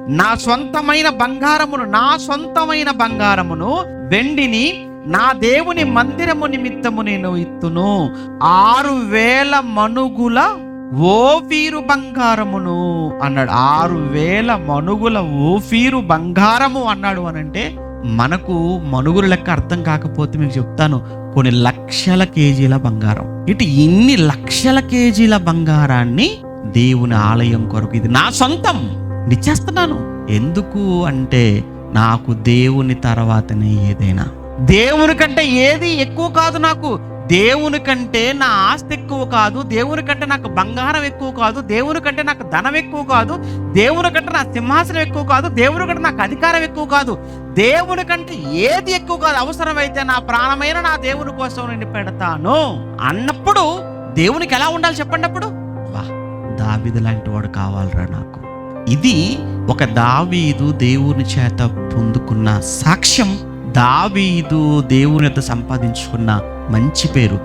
నా సొంతమైన బంగారమును వెండిని నా దేవుని మందిరము నిమిత్తము నేను ఇత్తును. 6,000 మణుగుల ఓఫీరు బంగారమును అన్నాడు. 6,000 మణుగుల ఓఫీరు బంగారము అన్నాడు. అనంటే మనకు మణుగుల లెక్క అర్థం కాకపోతే మీకు చెప్తాను, కొన్ని లక్షల కేజీల బంగారం. ఇన్ని లక్షల కేజీల బంగారాన్ని దేవుని ఆలయం కొరకు, ఇది నా సొంతం, నిచ్చేస్తున్నాను. ఎందుకు అంటే నాకు దేవుని తర్వాతనే ఏదైనా. దేవుని కంటే ఏది ఎక్కువ కాదు నాకు. దేవుని కంటే నా ఆస్తి ఎక్కువ కాదు. దేవుని కంటే నాకు బంగారం ఎక్కువ కాదు. దేవుని కంటే నాకు ధనం ఎక్కువ కాదు. దేవుని కంటే నా సింహాసనం ఎక్కువ కాదు. దేవుని కంటే నాకు అధికారం ఎక్కువ కాదు. దేవుని కంటే ఏది ఎక్కువ కాదు. అవసరమైతే నా ప్రాణమైన నా దేవుని కోసం నేను పెడతాను అన్నప్పుడు దేవునికి ఎలా ఉండాలి చెప్పండి? అప్పుడు దావీదు లాంటి వాడు కావాలరా నాకు. ఇది ఒక దావీదు దేవుని చేత పొందుకున్న సాక్ష్యం. దావీదు దేవుని యొక్క సంపాదించుకున్న మంచి పేరు.